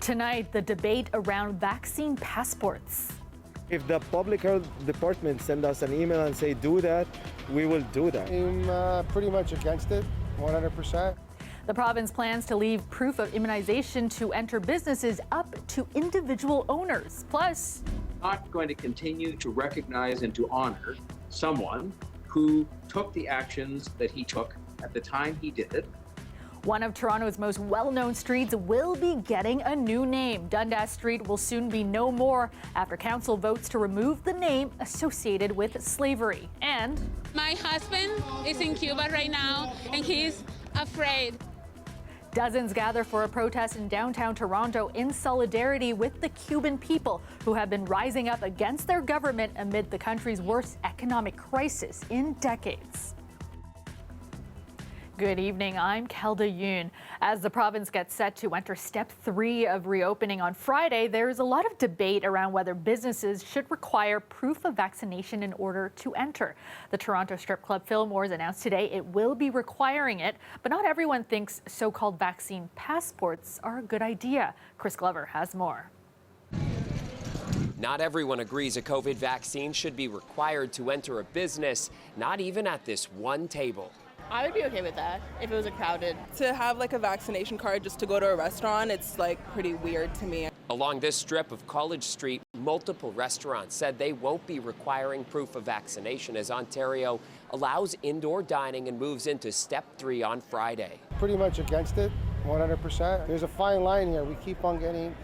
Tonight, the debate around vaccine passports. If the public health department send us an email and say do that, we will do that. I'm pretty much against it, 100%. The province plans to leave proof of immunization to enter businesses up to individual owners. Plus, not going to continue to recognize and to honor someone who took the actions that he took at the time he did it. One of Toronto's most well-known streets will be getting a new name. Dundas Street will soon be no more after council votes to remove the name associated with slavery. And my husband is in Cuba right now, and he's afraid. Dozens gather for a protest in downtown Toronto in solidarity with the Cuban people who have been rising up against their government amid the country's worst economic crisis in decades. Good evening, I'm Kelda Yoon. As the province gets set to enter step 3 of reopening on Friday, there is a lot of debate around whether businesses should require proof of vaccination in order to enter. The Toronto strip club Fillmore's announced today it will be requiring it, but not everyone thinks so-called vaccine passports are a good idea. Chris Glover has more. Not everyone agrees a COVID vaccine should be required to enter a business, not even at this one table. I would be okay with that if it was a crowded. To have like a vaccination card just to go to a restaurant, it's like pretty weird to me. Along this strip of College Street, multiple restaurants said they won't be requiring proof of vaccination as Ontario allows indoor dining and moves into step 3 on Friday. Pretty much against it, 100%. There's a fine line here. We keep on getting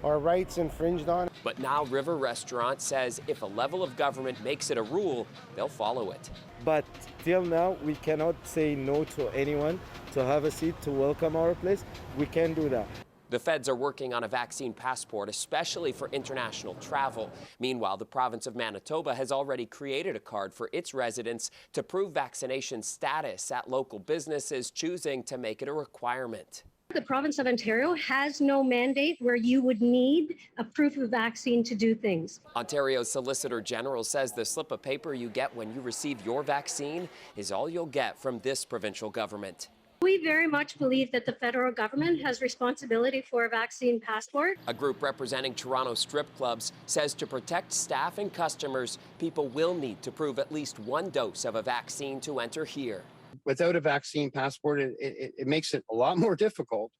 our rights infringed on. But now River Restaurant says if a level of government makes it a rule, they'll follow it. But till now, we cannot say no to anyone to have a seat to welcome our place. We can do that. The feds are working on a vaccine passport, especially for international travel. Meanwhile, the province of Manitoba has already created a card for its residents to prove vaccination status at local businesses, choosing to make it a requirement. The province of Ontario has no mandate where you would need a proof of vaccine to do things. Ontario's Solicitor General says the slip of paper you get when you receive your vaccine is all you'll get from this provincial government. We very much believe that the federal government has responsibility for a vaccine passport. A group representing Toronto strip clubs says to protect staff and customers, people will need to prove at least one dose of a vaccine to enter here. Without a vaccine passport, it makes it a lot more difficult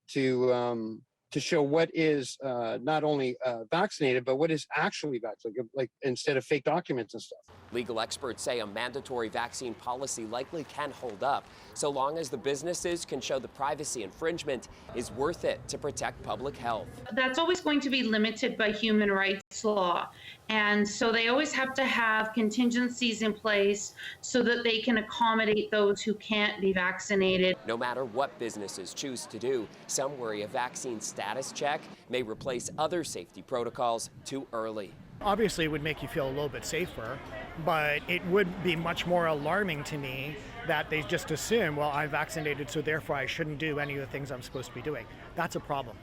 to show what is not only vaccinated, but what is actually vaccinated, like instead of fake documents and stuff. Legal experts say a mandatory vaccine policy likely can hold up, so long as the businesses can show the privacy infringement is worth it to protect public health. That's always going to be limited by human rights law. And so they always have to have contingencies in place so that they can accommodate those who can't be vaccinated. No matter what businesses choose to do, some worry a vaccine status check may replace other safety protocols too early. Obviously, it would make you feel a little bit safer, but it would be much more alarming to me that they just assume, well, I'm vaccinated, so therefore I shouldn't do any of the things I'm supposed to be doing. That's a problem.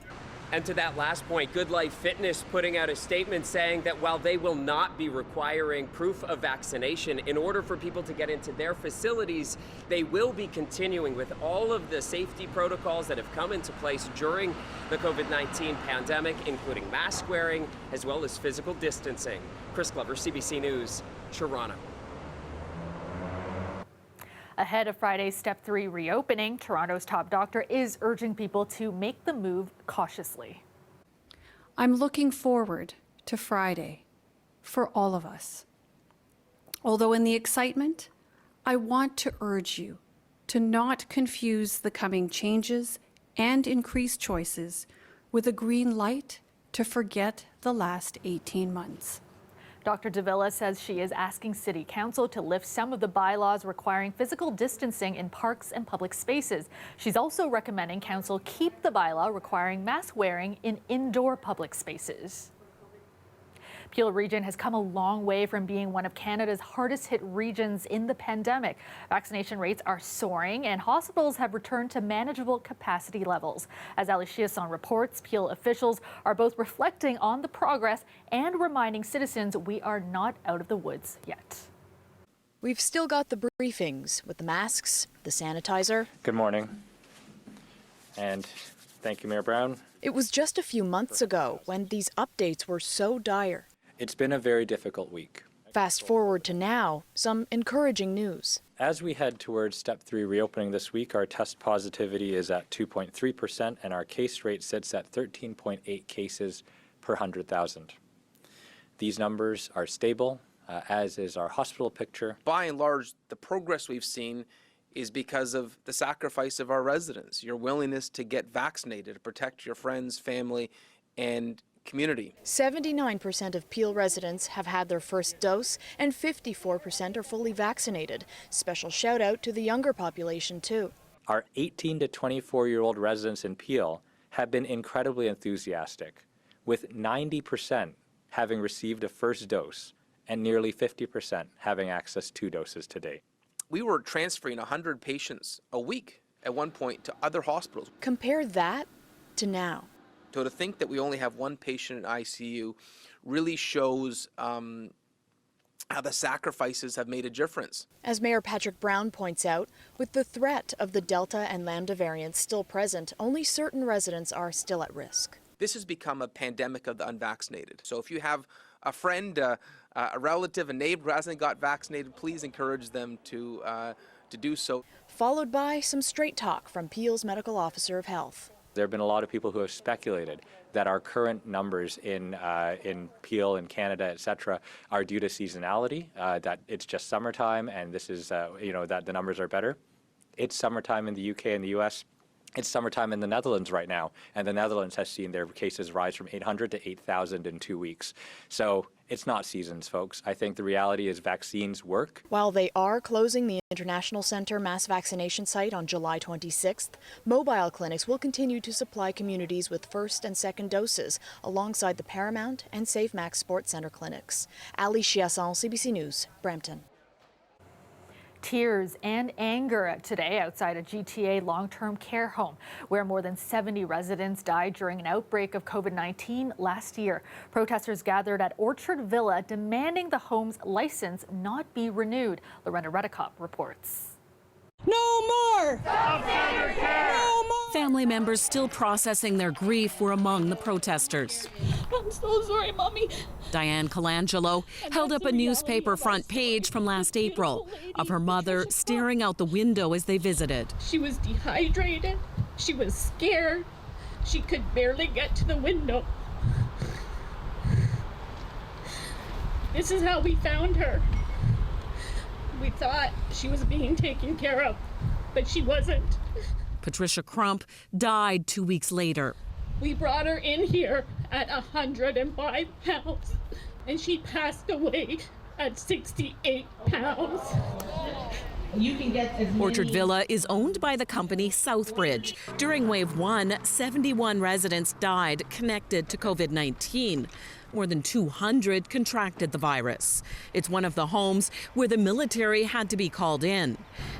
And to that last point, Good Life Fitness putting out a statement saying that while they will not be requiring proof of vaccination in order for people to get into their facilities, they will be continuing with all of the safety protocols that have come into place during the COVID-19 pandemic, including mask wearing as well as physical distancing. Chris Glover, CBC News, Toronto. Ahead of Friday's Step 3 reopening, Toronto's top doctor is urging people to make the move cautiously. I'm looking forward to Friday for all of us. Although in the excitement, I want to urge you to not confuse the coming changes and increased choices with a green light to forget the last 18 months. Dr. Davila says she is asking City Council to lift some of the bylaws requiring physical distancing in parks and public spaces. She's also recommending Council keep the bylaw requiring mask wearing in indoor public spaces. Peel Region has come a long way from being one of Canada's hardest hit regions in the pandemic. Vaccination rates are soaring and hospitals have returned to manageable capacity levels. As Ali Chiasson reports, Peel officials are both reflecting on the progress and reminding citizens we are not out of the woods yet. We've still got the briefings with the masks, the sanitizer. Good morning. And Thank you, Mayor Brown. It was just a few months ago when these updates were so dire. It's been a very difficult week. Fast forward to now, some encouraging news. As we head towards Step 3 reopening this week, our test positivity is at 2.3% and our case rate sits at 13.8 cases per 100,000. These numbers are stable, as is our hospital picture. By and large, the progress we've seen is because of the sacrifice of our residents, your willingness to get vaccinated, to protect your friends, family, and community. 79% of Peel residents have had their first dose and 54% are fully vaccinated. Special shout out to the younger population too. Our 18 to 24-year-old residents in Peel have been incredibly enthusiastic, with 90% having received a first dose and nearly 50% having access to doses today. We were transferring 100 patients a week at one point to other hospitals. Compare that to now. So to think that we only have one patient in ICU really shows how the sacrifices have made a difference. As Mayor Patrick Brown points out, with the threat of the Delta and Lambda variants still present, only certain residents are still at risk. This has become a pandemic of the unvaccinated. So if you have a friend, a relative, a neighbor who hasn't got vaccinated, please encourage them to do so. Followed by some straight talk from Peel's Medical Officer of Health. There have been a lot of people who have speculated that our current numbers in Peel, in Canada, etc., are due to seasonality, that it's just summertime and this is, that the numbers are better. It's summertime in the UK and the US. It's summertime in the Netherlands right now, and the Netherlands has seen their cases rise from 800 to 8,000 in 2 weeks. So it's not seasons, folks. I think the reality is vaccines work. While they are closing the International Center mass vaccination site on July 26th, mobile clinics will continue to supply communities with first and second doses alongside the Paramount and SafeMax Sports Centre clinics. Ali Chiasson, CBC News, Brampton. Tears and anger today outside a GTA long-term care home where more than 70 residents died during an outbreak of COVID-19 last year. Protesters gathered at Orchard Villa demanding the home's license not be renewed. Lorena Redekop reports. No more! No more! Family members still processing their grief were among the protesters. I'm so sorry, Mommy. Diane Colangelo held up a newspaper front page from last April of her mother staring out the window as they visited. She was dehydrated. She was scared. She could barely get to the window. This is how we found her. We thought she was being taken care of, but she wasn't. Patricia Crump died 2 weeks later. We brought her in here at 105 pounds, and she passed away at 68 pounds. You can get as many... Orchard Villa is owned by the company Southbridge. During Wave 1, 71 residents died connected to COVID-19. More than 200 contracted the virus. It's one of the homes where the military had to be called in.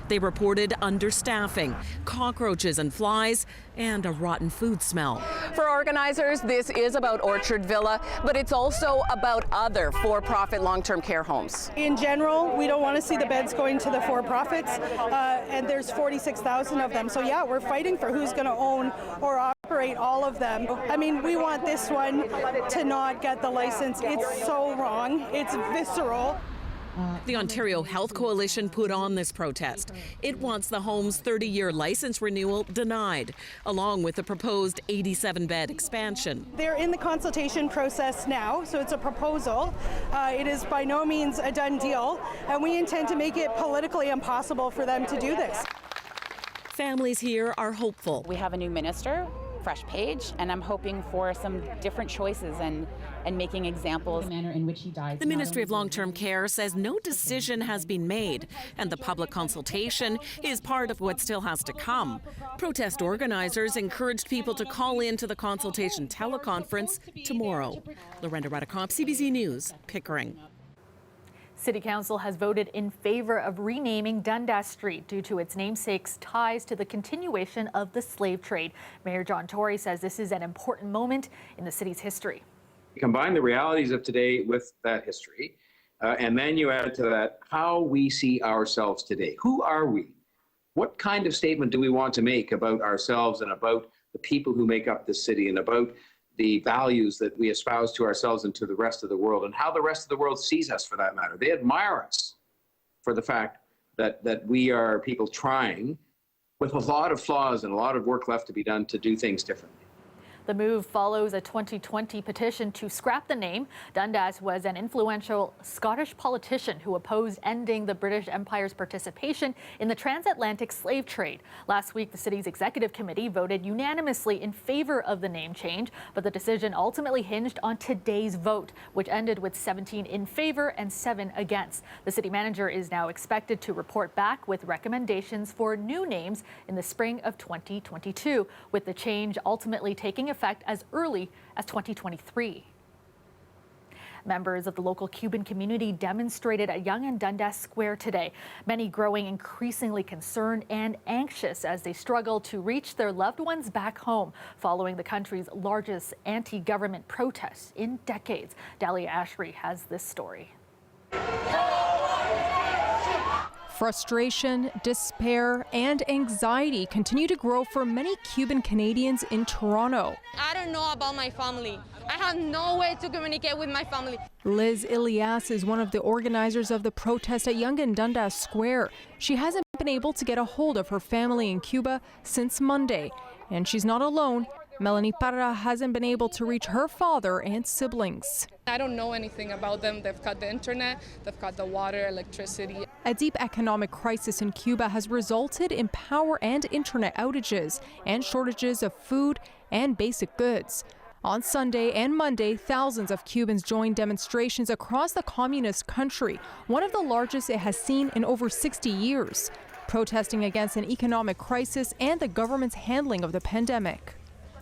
They reported understaffing, cockroaches and flies, and a rotten food smell. For organizers, this is about Orchard Villa, but it's also about other for-profit long-term care homes. In general, we don't want to see the beds going to the for-profits, and there's 46,000 of them. So yeah, we're fighting for who's going to own or operate all of them. I mean, we want this one to not get the license. It's so wrong. It's visceral. The Ontario Health Coalition put on this protest. It wants the home's 30-year license renewal denied, along with the proposed 87-bed expansion. They're in the consultation process now, so it's a proposal. It is by no means a done deal, and we intend to make it politically impossible for them to do this. Families here are hopeful. We have a new minister, fresh page, and I'm hoping for some different choices and making examples. The manner in which he died. The Ministry of Long-Term Care says no decision has been made, and the public consultation is part of what still has to come. Protest organizers encouraged people to call in to the consultation teleconference tomorrow. Lorena Redekop, CBC News, Pickering. City Council has voted in favor of renaming Dundas Street due to its namesake's ties to the continuation of the slave trade. Mayor John Tory says this is an important moment in the city's history. Combine the realities of today with that history, and then you add to that how we see ourselves today. Who are we? What kind of statement do we want to make about ourselves and about the people who make up this city and about the values that we espouse to ourselves and to the rest of the world, and how the rest of the world sees us for that matter. They admire us for the fact that we are people trying, with a lot of flaws and a lot of work left to be done, to do things differently. The move follows a 2020 petition to scrap the name. Dundas was an influential Scottish politician who opposed ending the British Empire's participation in the transatlantic slave trade. Last week, the city's executive committee voted unanimously in favor of the name change, but the decision ultimately hinged on today's vote, which ended with 17 in favor and 7 against. The city manager is now expected to report back with recommendations for new names in the spring of 2022, with the change ultimately taking effect as early as 2023. Members of the local Cuban community demonstrated at Yonge and Dundas Square today, many growing increasingly concerned and anxious as they struggle to reach their loved ones back home following the country's largest anti-government protests in decades. Dahlia Ashry has this story. Frustration, despair, and anxiety continue to grow for many Cuban Canadians in Toronto. I don't know about my family. I have no way to communicate with my family. Liz Ilias is one of the organizers of the protest at Yonge and Dundas Square. She hasn't been able to get a hold of her family in Cuba since Monday, and she's not alone. Melanie Parra hasn't been able to reach her father and siblings. I don't know anything about them. They've cut the internet, they've cut the water, electricity. A deep economic crisis in Cuba has resulted in power and internet outages and shortages of food and basic goods. On Sunday and Monday, thousands of Cubans joined demonstrations across the communist country, one of the largest it has seen in over 60 years, protesting against an economic crisis and the government's handling of the pandemic.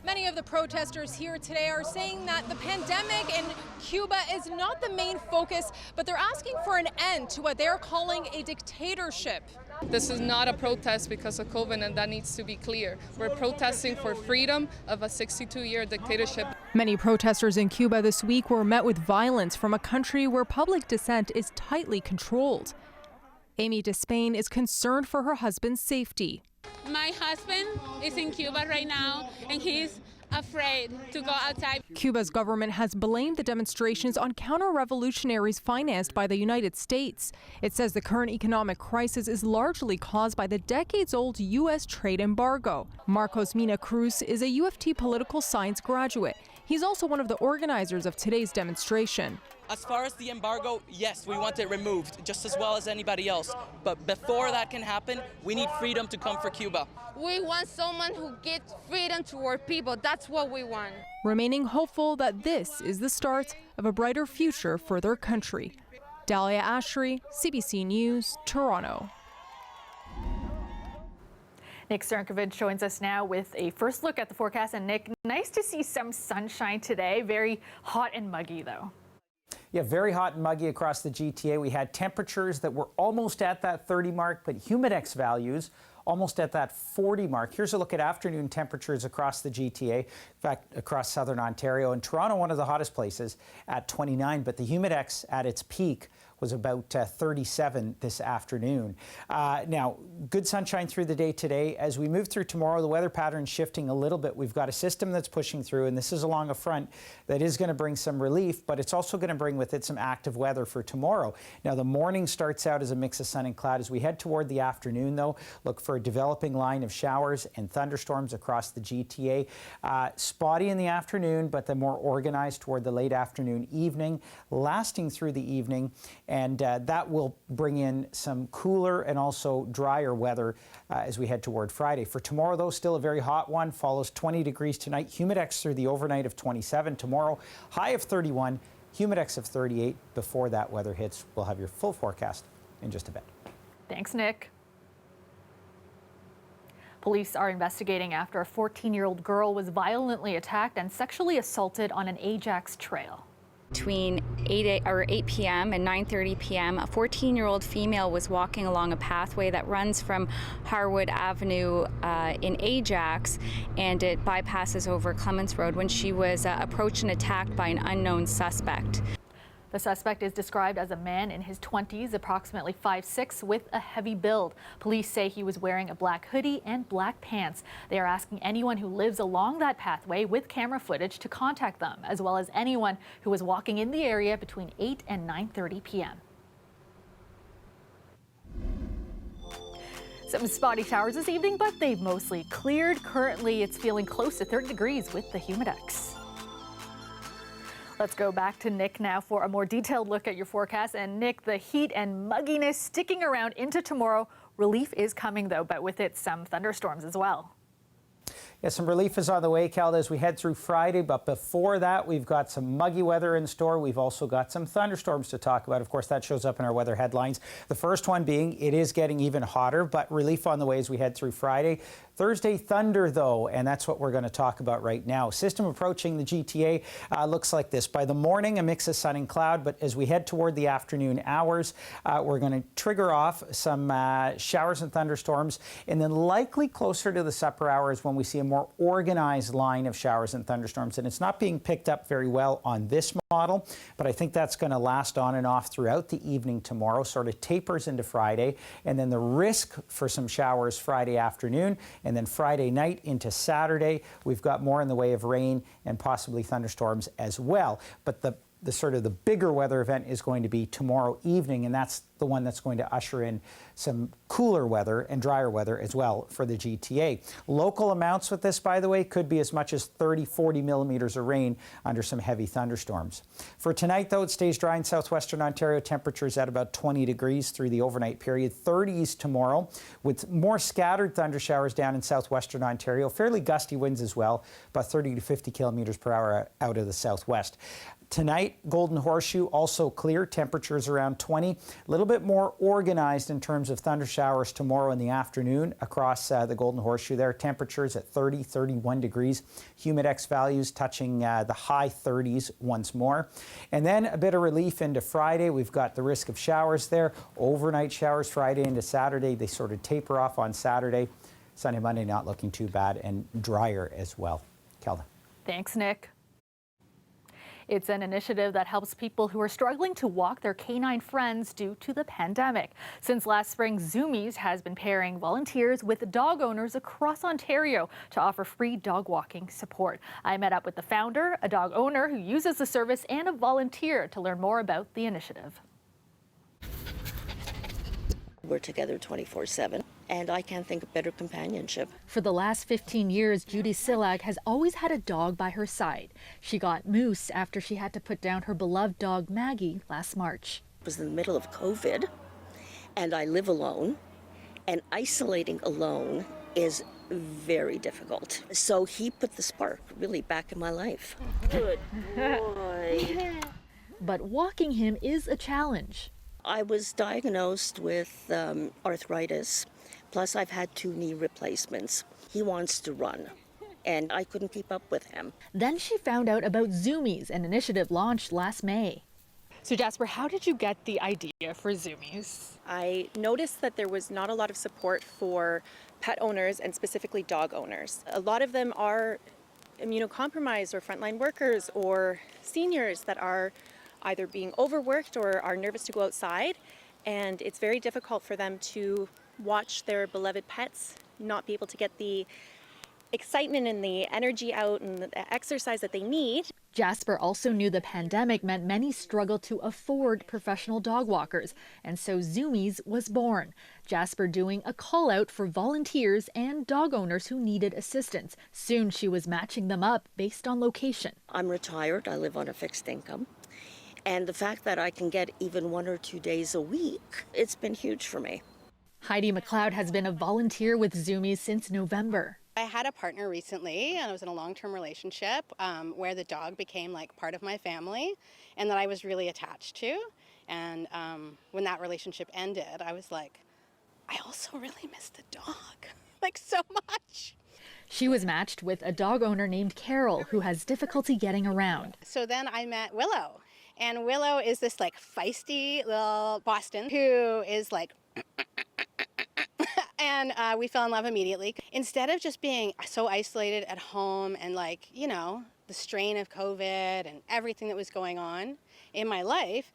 Many of the protesters here today are saying that the pandemic in Cuba is not the main focus, but they're asking for an end to what they're calling a dictatorship. This is not a protest because of COVID, and that needs to be clear. We're protesting for freedom of a 62-year dictatorship. Many protesters in Cuba this week were met with violence from a country where public dissent is tightly controlled. Amy Despain is concerned for her husband's safety. My husband is in Cuba right now, and he's afraid to go outside. Cuba's government has blamed the demonstrations on counter-revolutionaries financed by the United States. It says the current economic crisis is largely caused by the decades-old U.S. trade embargo. Marcos Mina Cruz is a U of T political science graduate. He's also one of the organizers of today's demonstration. As far as the embargo, yes, we want it removed, just as well as anybody else. But before that can happen, we need freedom to come for Cuba. We want someone who gives freedom to our people. That's what we want. Remaining hopeful that this is the start of a brighter future for their country. Dahlia Ashry, CBC News, Toronto. Nick Sternkovich joins us now with a first look at the forecast. And Nick, nice to see some sunshine today. Very hot and muggy, though. Yeah, very hot and muggy across the GTA. We had temperatures that were almost at that 30 mark, but humidex values almost at that 40 mark. Here's a look at afternoon temperatures across the GTA, in fact, across southern Ontario. And Toronto, one of the hottest places at 29, but the humidex at its peak was about 37 this afternoon. Now, good sunshine through the day today. As we move through tomorrow, the weather pattern's shifting a little bit. We've got a system that's pushing through, and this is along a front that is going to bring some relief, but it's also going to bring with it some active weather for tomorrow. Now, the morning starts out as a mix of sun and cloud. As we head toward the afternoon, though, look for a developing line of showers and thunderstorms across the GTA. Spotty in the afternoon, but then more organized toward the late afternoon, evening, lasting through the evening. And that will bring in some cooler and also drier weather as we head toward Friday. For tomorrow, though, still a very hot one. Follows 20 degrees tonight. Humidex through the overnight of 27. Tomorrow, high of 31. Humidex of 38. Before that weather hits, we'll have your full forecast in just a bit. Thanks, Nick. Police are investigating after a 14-year-old girl was violently attacked and sexually assaulted on an Ajax trail. Between 8 p.m. and 9:30 p.m., a 14-year-old female was walking along a pathway that runs from Harwood Avenue in Ajax, and it bypasses over Clements Road when she was approached and attacked by an unknown suspect. The suspect is described as a man in his 20s, approximately 5'6", with a heavy build. Police say he was wearing a black hoodie and black pants. They are asking anyone who lives along that pathway with camera footage to contact them, as well as anyone who was walking in the area between 8 and 9:30 p.m. Some spotty showers this evening, but they've mostly cleared. Currently, it's feeling close to 30 degrees with the humidex. Let's go back to Nick now for a more detailed look at your forecast. And Nick, the heat and mugginess sticking around into tomorrow. Relief is coming, though, but with it, some thunderstorms as well. Yeah, some relief is on the way, Cal, as we head through Friday. But before that, we've got some muggy weather in store. We've also got some thunderstorms to talk about. Of course, that shows up in our weather headlines. The first one being it is getting even hotter, but relief on the way as we head through Friday. Thursday, thunder, though, and that's what we're going to talk about right now. System approaching the GTA looks like this. By the morning, a mix of sun and cloud, but as we head toward the afternoon hours, we're going to trigger off some showers and thunderstorms, and then likely closer to the supper hours when we see a more organized line of showers and thunderstorms. And it's not being picked up very well on this model, but I think that's going to last on and off throughout the evening tomorrow, sort of tapers into Friday, and then the risk for some showers Friday afternoon, and then Friday night into Saturday, we've got more in the way of rain and possibly thunderstorms as well. But the sort of the bigger weather event is going to be tomorrow evening, and that's the one that's going to usher in some cooler weather and drier weather as well for the GTA. Local amounts with this, by the way, could be as much as 30-40 millimeters of rain under some heavy thunderstorms. For tonight, though, it stays dry in southwestern Ontario. Temperatures at about 20 degrees through the overnight period. 30s tomorrow with more scattered thunder showers down in southwestern Ontario. Fairly gusty winds as well, about 30 to 50 kilometers per hour out of the southwest. Tonight, Golden Horseshoe also clear, temperatures around 20. A little bit more organized in terms of thunder showers tomorrow in the afternoon across the Golden Horseshoe there. Temperatures at 30, 31 degrees. Humidex values touching the high 30s once more. And then a bit of relief into Friday. We've got the risk of showers there. Overnight showers Friday into Saturday. They sort of taper off on Saturday. Sunday, Monday not looking too bad, and drier as well. Kelda. Thanks, Nick. It's an initiative that helps people who are struggling to walk their canine friends due to the pandemic. Since last spring, Zoomies has been pairing volunteers with dog owners across Ontario to offer free dog walking support. I met up with the founder, a dog owner who uses the service, and a volunteer to learn more about the initiative. We're together 24/7, and I can't think of better companionship. For the last 15 years, Judy Silag has always had a dog by her side. She got Moose after she had to put down her beloved dog Maggie last March. It was in the middle of COVID, and I live alone, and isolating alone is very difficult. So he put the spark really back in my life. Good boy. But walking him is a challenge. I was diagnosed with arthritis, plus I've had 2 knee replacements. He wants to run, and I couldn't keep up with him. Then she found out about Zoomies, an initiative launched last May. So Jasper, how did you get the idea for Zoomies? I noticed that there was not a lot of support for pet owners and specifically dog owners. A lot of them are immunocompromised or frontline workers or seniors that are either being overworked or are nervous to go outside, and it's very difficult for them to watch their beloved pets not be able to get the excitement and the energy out and the exercise that they need. Jasper also knew the pandemic meant many struggled to afford professional dog walkers, and so Zoomies was born. Jasper doing a call out for volunteers and dog owners who needed assistance. Soon she was matching them up based on location. I'm retired, I live on a fixed income. And the fact that I can get even 1 or 2 days a week, it's been huge for me. Heidi McLeod has been a volunteer with Zoomies since November. I had a partner recently, and I was in a long-term relationship where the dog became like part of my family and that I was really attached to. And when that relationship ended, I was like, I also really miss the dog, like so much. She was matched with a dog owner named Carol who has difficulty getting around. So then I met Willow. And Willow is this like feisty little Boston who is like, And we fell in love immediately. Instead of just being so isolated at home and like, you know, the strain of COVID and everything that was going on in my life,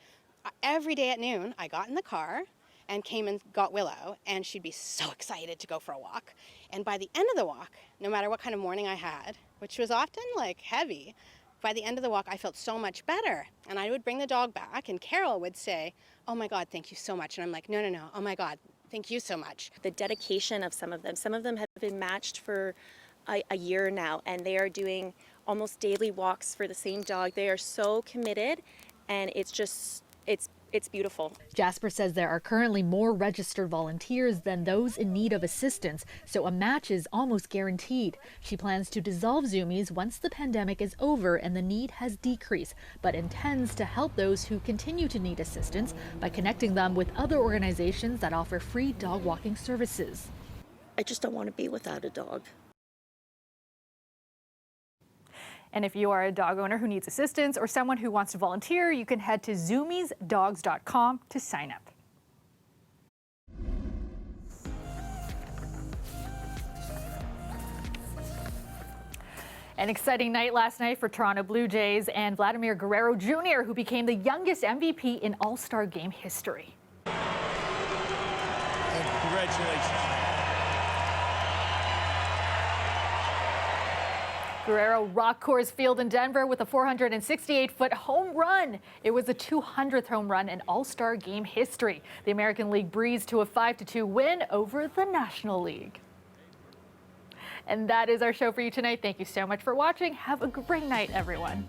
every day at noon, I got in the car and came and got Willow, and she'd be so excited to go for a walk. And by the end of the walk, no matter what kind of morning I had, which was often like heavy, by the end of the walk, I felt so much better. And I would bring the dog back, and Carol would say, "Oh my God, thank you so much." And I'm like, no, oh my God, thank you so much. The dedication of some of them have been matched for a year now, and they are doing almost daily walks for the same dog. They are so committed, and it's just, it's beautiful. Jasper says there are currently more registered volunteers than those in need of assistance, so a match is almost guaranteed. She plans to dissolve Zoomies once the pandemic is over and the need has decreased, but intends to help those who continue to need assistance by connecting them with other organizations that offer free dog walking services. I just don't want to be without a dog. And if you are a dog owner who needs assistance or someone who wants to volunteer, you can head to zoomiesdogs.com to sign up. An exciting night last night for Toronto Blue Jays and Vladimir Guerrero Jr., who became the youngest MVP in All-Star Game history. And congratulations. Guerrero rocked Coors Field in Denver with a 468-foot home run. It was the 200th home run in All-Star Game history. The American League breezed to a 5-2 win over the National League. And that is our show for you tonight. Thank you so much for watching. Have a great night, everyone.